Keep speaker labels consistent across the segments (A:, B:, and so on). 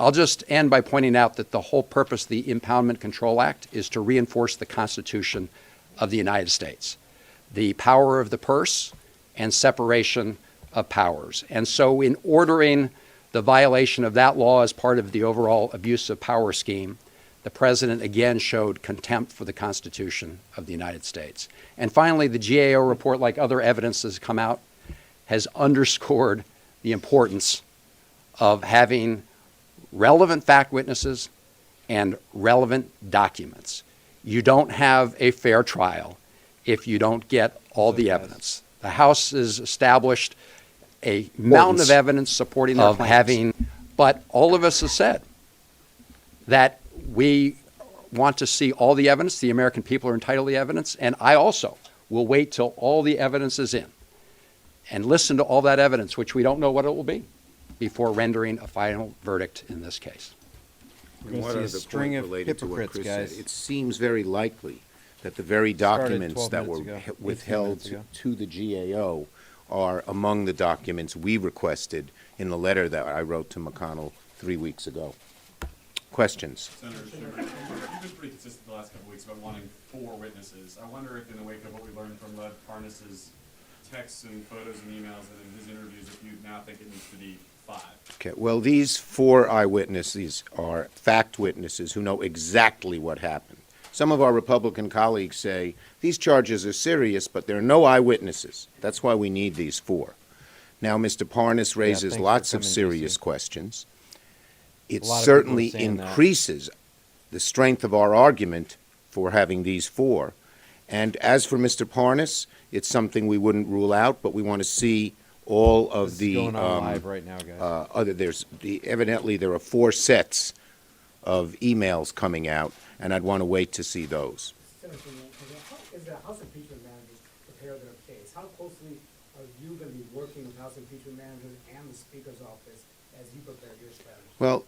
A: I'll just end by pointing out that the whole purpose of the Impoundment Control Act is to reinforce the Constitution of the United States, the power of the purse and separation of powers. And so in ordering the violation of that law as part of the overall abuse of power scheme, the president again showed contempt for the Constitution of the United States. And finally, the GAO report, like other evidence that has come out, has underscored the importance of having relevant fact witnesses and relevant documents. You don't have a fair trial if you don't get all the evidence. The House has established a mountain of evidence supporting their claims. But all of us have said that we want to see all the evidence. The American people are entitled to the evidence. And I also will wait till all the evidence is in and listen to all that evidence, which we don't know what it will be, before rendering a final verdict in this case.
B: One other point related to what Chris said. It seems very likely that the very documents that were withheld to the GAO are among the documents we requested in the letter that I wrote to McConnell 3 weeks ago. Questions?
C: Senator Schumer, you've been pretty consistent the last couple of weeks about wanting 4 witnesses. I wonder if in the wake of what we learned from Lev Parnas's texts and photos and emails and in his interviews, if you now think it needs to be 5.
B: Okay, well, these 4 eyewitnesses are fact witnesses who know exactly what happened. Some of our Republican colleagues say these charges are serious, but there are no eyewitnesses. That's why we need these 4. Now, Mr. Parnas raises lots of serious questions. It certainly increases the strength of our argument for having these 4. And as for Mr. Parnas, it's something we wouldn't rule out, but we want to see all of the
D: going on live right now, guys.
B: Evidently there are 4 sets of emails coming out, and I'd want to wait to see those.
E: Senator, how is the House impeachment managers prepare their case? How closely are you going to be working with House impeachment managers and the Speaker's office as you prepare your strategy?
B: Well,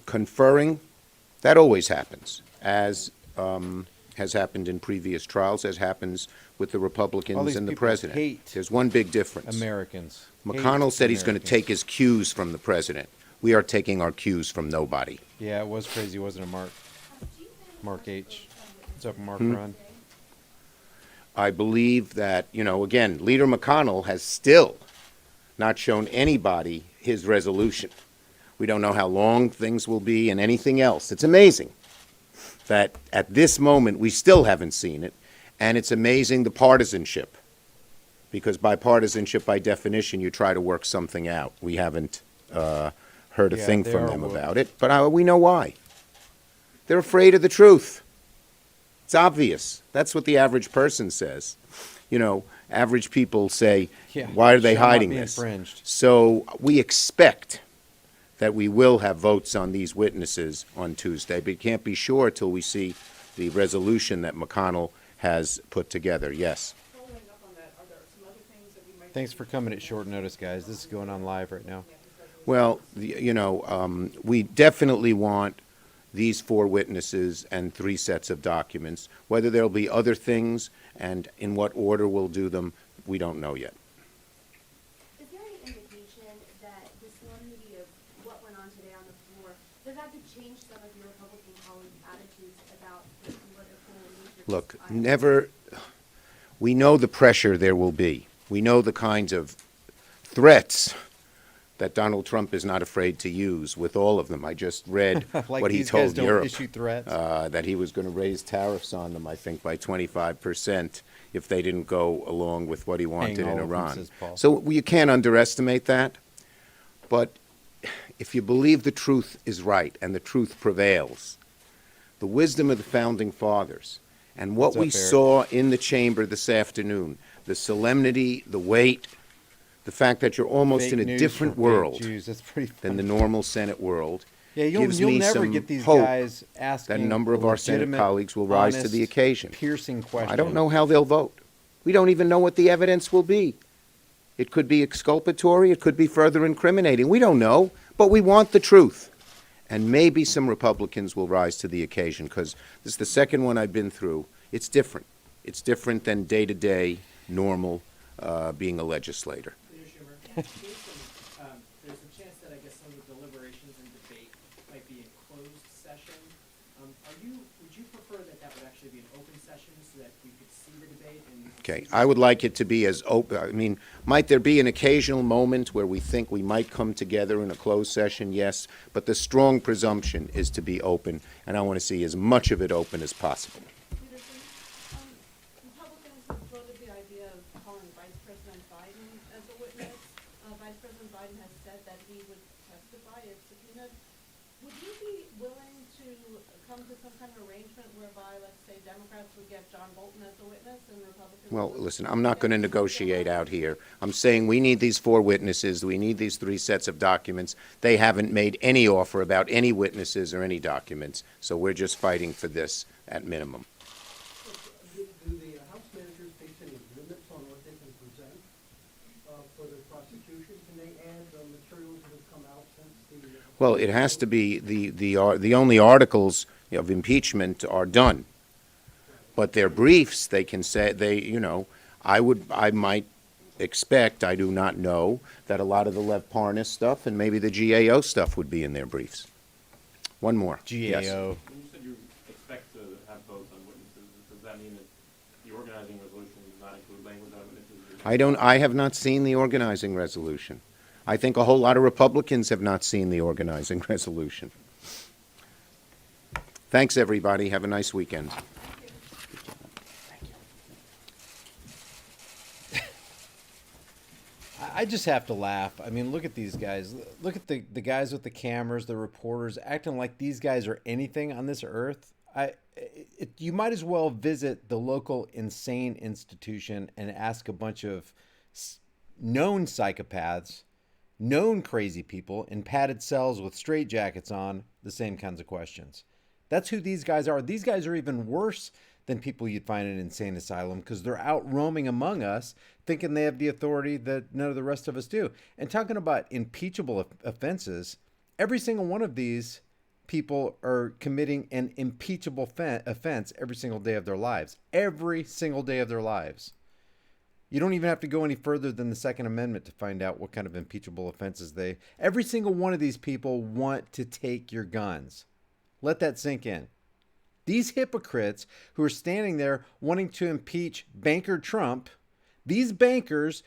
B: conferring, that always happens, as has happened in previous trials, as happens with the Republicans and the president. There's one big difference.
D: Americans.
B: McConnell said he's going to take his cues from the president. We are taking our cues from nobody.
D: Yeah, it was crazy, wasn't it, Mark? Mark H. What's up, Mark Ron?
B: I believe that, again, Leader McConnell has still not shown anybody his resolution. We don't know how long things will be and anything else. It's amazing that at this moment we still haven't seen it, and it's amazing the partisanship, because by partisanship, by definition, you try to work something out. We haven't heard a thing from them about it, but we know why. They're afraid of the truth. It's obvious. That's what the average person says. Average people say, why are they hiding this? So we expect that we will have votes on these witnesses on Tuesday, but can't be sure till we see the resolution that McConnell has put together. Yes.
F: Following up on that, are there some other things that we might...
D: Thanks for coming at short notice, guys. This is going on live right now.
B: Well, we definitely want these 4 witnesses and 3 sets of documents. Whether there'll be other things and in what order we'll do them, we don't know yet.
G: Is there any indication that the solemnity of what went on today on the floor, does that change some of your Republican colleagues' attitudes about the political nature?
B: Look, we know the pressure there will be. We know the kinds of threats that Donald Trump is not afraid to use with all of them. I just read
D: like
B: what he told Europe,
D: that
B: he was going to raise tariffs on them, I think, by 25% if they didn't go along with what he wanted in Iran. So you can't underestimate that. But if you believe the truth is right and the truth prevails, the wisdom of the Founding Fathers and what we saw in the chamber this afternoon, the solemnity, the weight, the fact that you're almost in a different world than the normal Senate world, gives me some hope that a number of our Senate colleagues will rise to the occasion.
D: Piercing question.
B: I don't know how they'll vote. We don't even know what the evidence will be. It could be exculpatory. It could be further incriminating. We don't know, but we want the truth. And maybe some Republicans will rise to the occasion, because this is the second one I've been through. It's different. It's different than day-to-day, normal being a legislator.
E: There's a chance that I guess some of the deliberations and debate
B: Okay, I would like it to be as open, I mean, might there be an occasional moment where we think we might come together in a closed session? Yes, but the strong presumption is to be open, and I want to see as much of it open as possible.
F: Peterson, Republicans have floated the idea of calling Vice President Biden as a witness. Vice President Biden has said that he would testify if subpoenaed. Would you be willing to come to some kind of arrangement whereby, let's say, Democrats would get John Bolton as a witness and Republicans?
B: Well,
F: would-
B: listen, I'm not going to negotiate out here. I'm saying we need these 4 witnesses, we need these 3 sets of documents. They haven't made any offer about any witnesses or any documents, so we're just fighting for this at minimum.
H: Do the House managers face any limits on what they can present for the prosecution? Can they add materials that have come out since the?
B: Well, it has to be, the only articles of impeachment are done. But their briefs, they can say, I might expect, I do not know, that a lot of the Lev Parnas stuff and maybe the GAO stuff would be in their briefs. One more. Yes.
D: GAO.
C: When you said you expect to have votes on witnesses, does that mean that the organizing resolution does not include language on witnesses?
B: I have not seen the organizing resolution. I think a whole lot of Republicans have not seen the organizing resolution. Thanks, everybody. Have a nice weekend.
D: I just have to laugh. I mean, look at these guys. Look at the guys with the cameras, the reporters, acting like these guys are anything on this earth. You might as well visit the local insane institution and ask a bunch of known psychopaths, known crazy people in padded cells with straitjackets on the same kinds of questions. That's who these guys are. These guys are even worse than people you'd find in an insane asylum because they're out roaming among us thinking they have the authority that none of the rest of us do. And talking about impeachable offenses, every single one of these people are committing an impeachable offense every single day of their lives. Every single day of their lives. You don't even have to go any further than the Second Amendment to find out what kind of impeachable offenses every single one of these people want to take your guns. Let that sink in. These hypocrites who are standing there wanting to impeach banker Trump, these bankers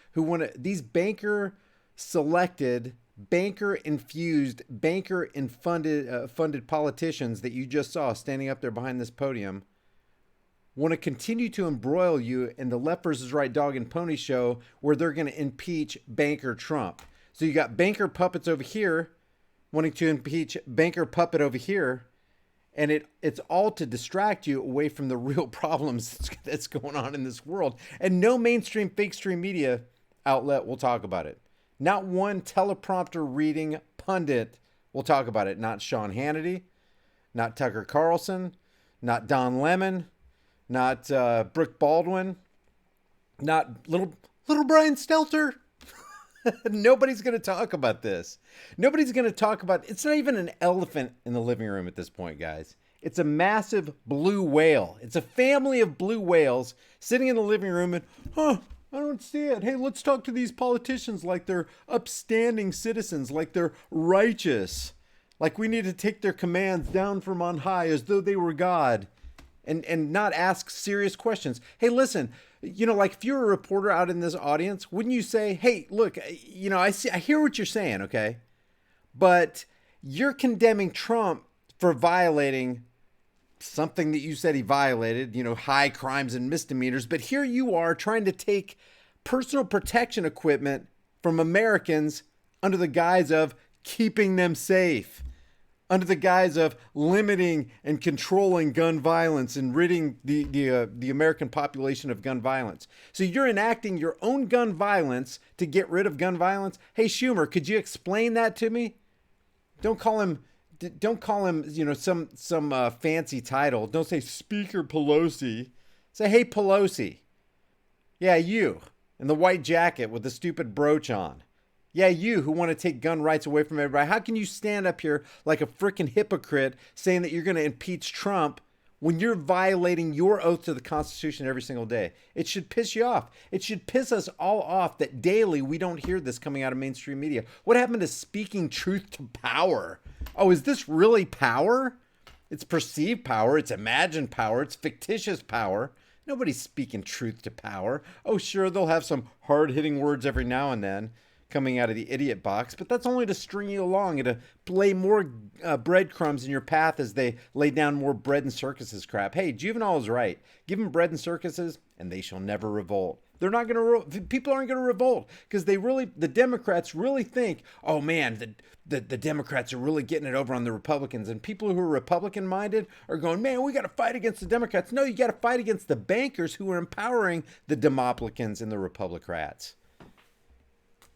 D: these banker selected, banker infused, banker funded politicians that you just saw standing up there behind this podium want to continue to embroil you in the left versus right dog and pony show where they're going to impeach banker Trump. So you got banker puppets over here wanting to impeach banker puppet over here. And it's all to distract you away from the real problems that's going on in this world. And no mainstream fake stream media outlet will talk about it. Not one teleprompter reading pundit will talk about it. Not Sean Hannity, not Tucker Carlson, not Don Lemon, not Brooke Baldwin, not little Brian Stelter. Nobody's going to talk about this. Nobody's going to talk about it's not even an elephant in the living room at this point, guys. It's a massive blue whale. It's a family of blue whales sitting in the living room and, I don't see it. Hey, let's talk to these politicians like they're upstanding citizens, like they're righteous, like we need to take their commands down from on high as though they were God and not ask serious questions. Hey, listen, like if you're a reporter out in this audience, wouldn't you say, hey, look, I hear what you're saying, okay? But you're condemning Trump for violating something that you said he violated, high crimes and misdemeanors. But here you are trying to take personal protection equipment from Americans under the guise of keeping them safe, under the guise of limiting and controlling gun violence and ridding the American population of gun violence. So you're enacting your own gun violence to get rid of gun violence. Hey, Schumer, could you explain that to me? Don't call him, some fancy title. Don't say Speaker Pelosi. Say, hey, Pelosi. Yeah, you in the white jacket with the stupid brooch on. Yeah, you who want to take gun rights away from everybody. How can you stand up here like a freaking hypocrite saying that you're going to impeach Trump when you're violating your oath to the Constitution every single day? It should piss you off. It should piss us all off that daily we don't hear this coming out of mainstream media. What happened to speaking truth to power? Oh, is this really power? It's perceived power. It's imagined power. It's fictitious power. Nobody's speaking truth to power. Oh, sure, they'll have some hard-hitting words every now and then coming out of the idiot box, but that's only to string you along and to lay more breadcrumbs in your path as they lay down more bread and circuses crap. Hey, Juvenile is right. Give them bread and circuses, and they shall never revolt. They're not going to, people aren't going to revolt because the Democrats really think, oh man, the Democrats are really getting it over on the Republicans. And people who are Republican minded are going, man, we got to fight against the Democrats. No, you got to fight against the bankers who are empowering the Demoplicans and the Republicans.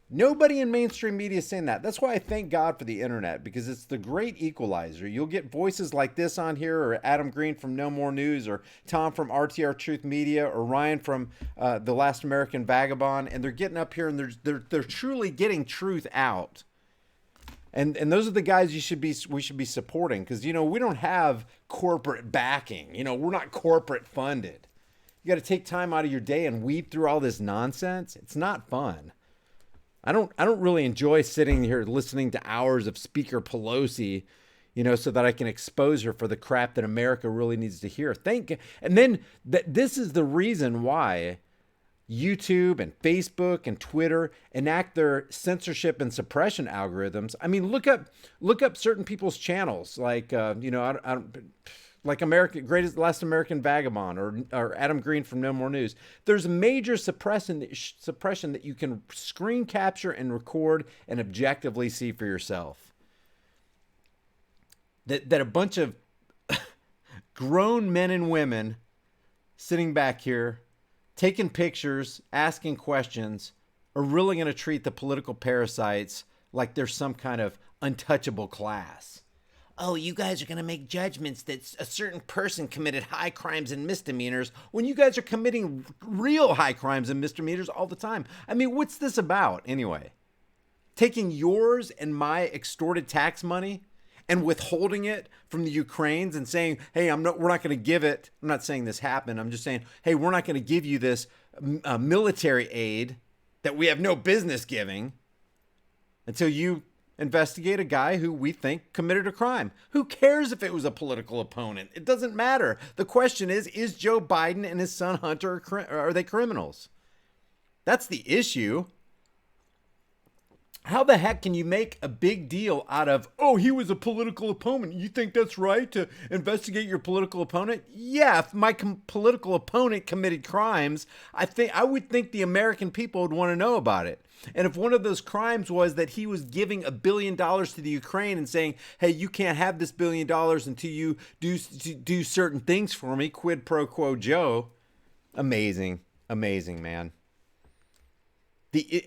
D: Nobody in mainstream media is saying that. That's why I thank God for the internet, because it's the great equalizer. You'll get voices like this on here, or Adam Green from No More News, or Tom from RTR Truth Media, or Ryan from The Last American Vagabond, and they're getting up here and they're truly getting truth out. And those are the guys we should be supporting, because we don't have corporate backing. We're not corporate funded. You got to take time out of your day and weed through all this nonsense. It's not fun. I don't really enjoy sitting here listening to hours of Speaker Pelosi, so that I can expose her for the crap that America really needs to hear. And then this is the reason why YouTube and Facebook and Twitter enact their censorship and suppression algorithms. I mean, look up certain people's channels, like like Last American Vagabond or Adam Green from No More News. There's major suppression that you can screen capture and record and objectively see for yourself. That a bunch of grown men and women sitting back here, taking pictures, asking questions, are really going to treat the political parasites like they're some kind of untouchable class. Oh, you guys are going to make judgments that a certain person committed high crimes and misdemeanors when you guys are committing real high crimes and misdemeanors all the time. I mean, what's this about anyway? Taking yours and my extorted tax money and withholding it from the Ukrainians and saying, hey, we're not going to give it. I'm not saying this happened. I'm just saying, hey, we're not going to give you this military aid that we have no business giving until you investigate a guy who we think committed a crime. Who cares if it was a political opponent? It doesn't matter. The question is Joe Biden and his son Hunter, are they criminals? That's the issue. How the heck can you make a big deal out of, oh, he was a political opponent? You think that's right to investigate your political opponent? Yeah, if my political opponent committed crimes, I would think the American people would want to know about it. And if one of those crimes was that he was giving $1 billion to the Ukraine and saying, hey, you can't have this $1 billion until you do certain things for me, quid pro quo Joe. Amazing, man.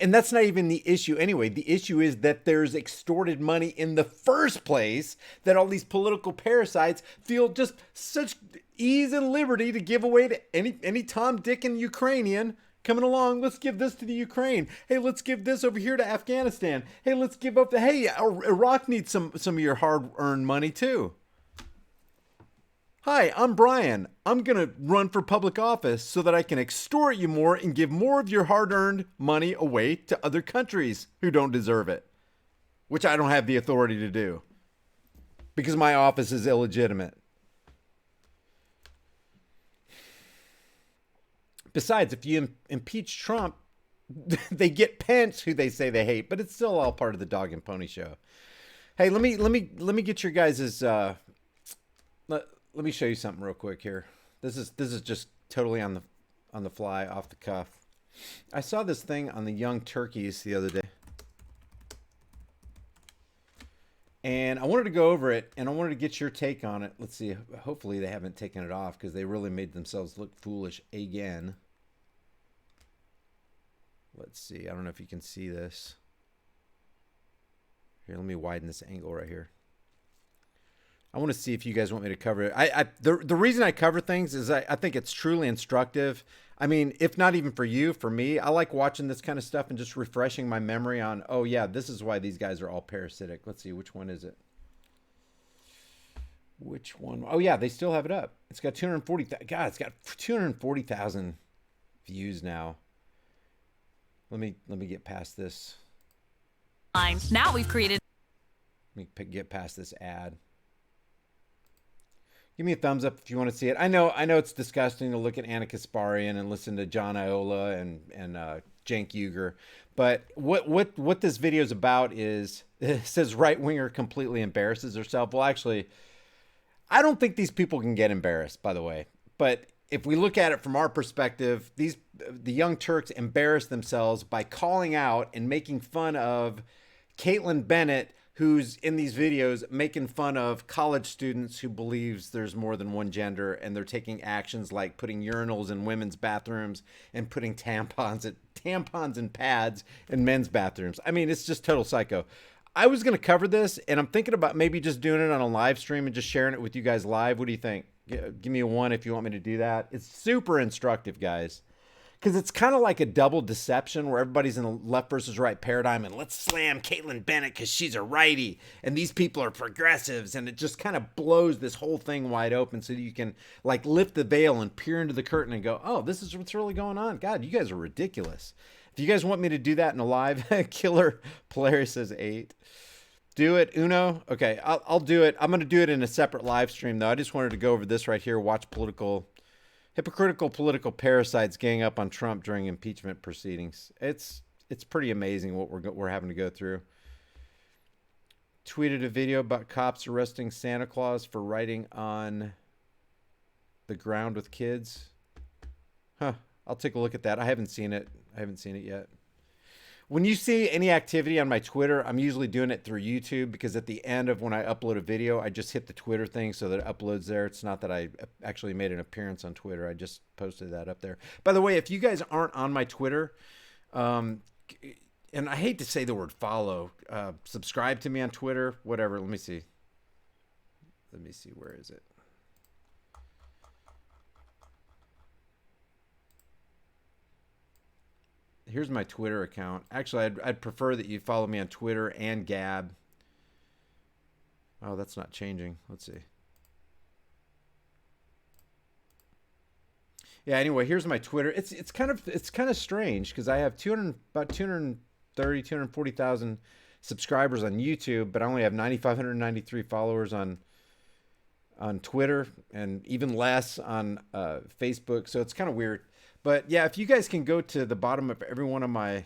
D: And that's not even the issue anyway. The issue is that there's extorted money in the first place, that all these political parasites feel just such ease and liberty to give away to any Tom, Dick, and Ukrainian coming along. Let's give this to the Ukraine. Hey, let's give this over here to Afghanistan. Hey, let's give up hey, Iraq needs some of your hard-earned money too. Hi, I'm Brian. I'm going to run for public office so that I can extort you more and give more of your hard-earned money away to other countries who don't deserve it, which I don't have the authority to do because my office is illegitimate. Besides, if you impeach Trump, they get Pence, who they say they hate, but it's still all part of the dog and pony show. Hey, let me get your guys's let me show you something real quick here. This is just totally on the fly, off the cuff. I saw this thing on the young turkeys the other day, and I wanted to go over it, and I wanted to get your take on it. Let's see. Hopefully they haven't taken it off, because they really made themselves look foolish again. Let's see. I don't know if you can see this. Here, let me widen this angle right here. I want to see if you guys want me to cover it. The reason I cover things is I think it's truly instructive. I mean, if not even for you, for me, I like watching this kind of stuff and just refreshing my memory on, oh yeah, this is why these guys are all parasitic. Let's see, which one is it? Which one? Oh yeah, they still have it up. It's got 240,000. God, it's got 240,000 views now. Let me get past this.
I: Now we've created.
D: Let me get past this ad. Give me a thumbs up if you want to see it. I know it's disgusting to look at Anna Kasparian and listen to John Iola and Cenk Uygur, but what this video is about is it says right winger completely embarrasses herself. Well, actually, I don't think these people can get embarrassed, by the way. But if we look at it from our perspective, the Young Turks embarrass themselves by calling out and making fun of Caitlin Bennett, who's in these videos making fun of college students who believes there's more than one gender, and they're taking actions like putting urinals in women's bathrooms and putting tampons and pads in men's bathrooms. I mean, it's just total psycho. I was going to cover this, and I'm thinking about maybe just doing it on a live stream and just sharing it with you guys live. What do you think? Give me a 1 if you want me to do that. It's super instructive, guys. Because it's kind of like a double deception where everybody's in a left versus right paradigm, and let's slam Caitlin Bennett because she's a righty and these people are progressives, and it just kind of blows this whole thing wide open so you can like lift the veil and peer into the curtain and go, oh, this is what's really going on. God, you guys are ridiculous. If you guys want me to do that in a live, Killer Polaris says 8. Do it, Uno. Okay, I'll do it. I'm going to do it in a separate live stream, though. I just wanted to go over this right here, watch hypocritical political parasites gang up on Trump during impeachment proceedings. It's pretty amazing what we're having to go through. Tweeted a video about cops arresting Santa Claus for writing on the ground with kids. Huh. I'll take a look at that. I haven't seen it yet. When you see any activity on my Twitter, I'm usually doing it through YouTube, because at the end of when I upload a video, I just hit the Twitter thing so that it uploads there. It's not that I actually made an appearance on Twitter. I just posted that up there. By the way, if you guys aren't on my Twitter, and I hate to say the word follow, subscribe to me on Twitter, whatever. Let me see. Where is it? Here's my Twitter account. Actually, I'd prefer that you follow me on Twitter and Gab. Oh, that's not changing. Let's see. Yeah, anyway, here's my Twitter. It's kind of strange because I have about 240,000 subscribers on YouTube, but I only have 9,593 followers on Twitter, and even less on Facebook. So it's kind of weird. But yeah, if you guys can go to the bottom of every one of my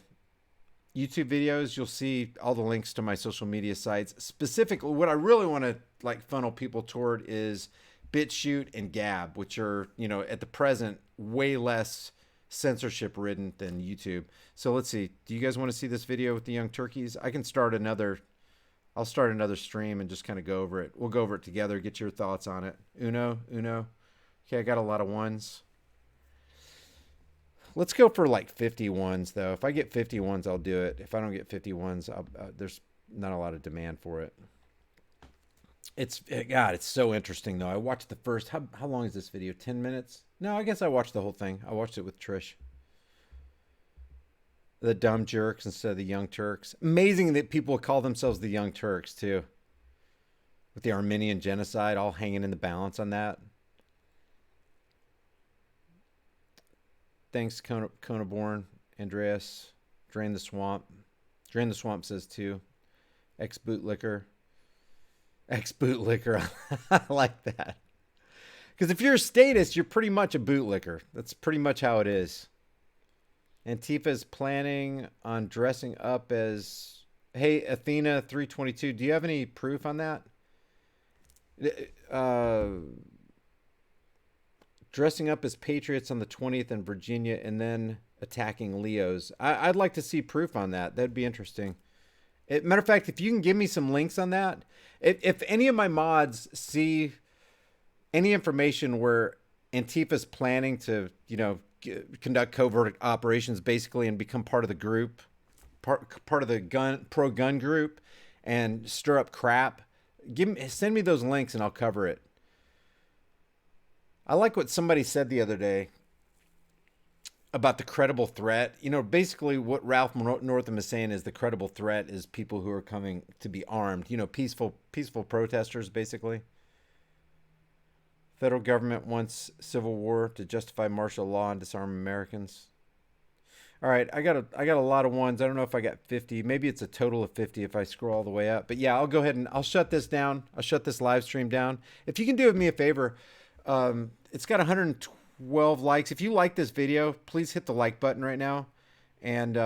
D: YouTube videos, you'll see all the links to my social media sites. Specifically, what I really want to like funnel people toward is BitChute and Gab, which are, at the present, way less censorship ridden than YouTube. So let's see. Do you guys want to see this video with the young turkeys? I'll start another stream and just kind of go over it. We'll go over it together. Get your thoughts on it. Uno. Okay, I got a lot of ones. Let's go for like 50 ones, though. If I get 50 ones, I'll do it. If I don't get 50 ones, there's not a lot of demand for it. It's so interesting, though. I watched the first, how long is this video? 10 minutes? No, I guess I watched the whole thing. I watched it with Trish. The dumb jerks instead of the Young Turks. Amazing that people call themselves the Young Turks, too. With the Armenian genocide all hanging in the balance on that. Thanks, Conaborn, Andreas. Drain the Swamp. Drain the Swamp says too. Ex-bootlicker. I like that. Because if you're a statist, you're pretty much a bootlicker. That's pretty much how it is. Antifa's planning on dressing up as... Hey, Athena322, do you have any proof on that? Dressing up as patriots on the 20th in Virginia and then attacking Leos. I'd like to see proof on that. That'd be interesting. Matter of fact, if you can give me some links on that, if any of my mods see any information where Antifa's planning to, conduct covert operations basically and become part of the group, part of the pro-gun group and stir up crap, send me those links and I'll cover it. I like what somebody said the other day about the credible threat. Basically what Ralph Northam is saying is the credible threat is people who are coming to be armed. Peaceful protesters, basically. Federal government wants civil war to justify martial law and disarm Americans. All right, I got a lot of ones. I don't know if I got 50. Maybe it's a total of 50 if I scroll all the way up. But yeah, I'll go ahead and I'll shut this down. I'll shut this live stream down. If you can do me a favor, it's got 112 likes. If you like this video, please hit the like button right now. And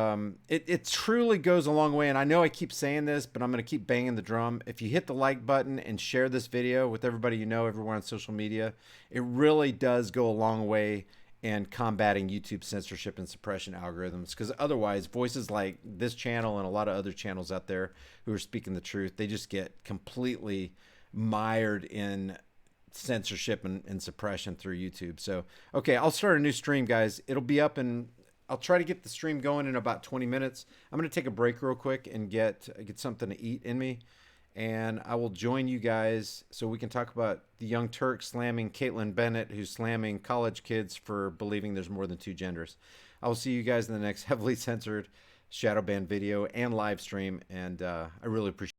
D: it truly goes a long way. And I know I keep saying this, but I'm going to keep banging the drum. If you hit the like button and share this video with everybody you know, everywhere on social media, it really does go a long way and combating YouTube censorship and suppression algorithms, because otherwise voices like this channel and a lot of other channels out there who are speaking the truth, they just get completely mired in censorship and suppression through YouTube. So, okay, I'll start a new stream, guys. It'll be up and I'll try to get the stream going in about 20 minutes. I'm going to take a break real quick and get something to eat in me. And I will join you guys so we can talk about the Young Turk slamming Caitlyn Bennett, who's slamming college kids for believing there's more than two genders. I will see you guys in the next heavily censored shadow ban video and live stream. And I really appreciate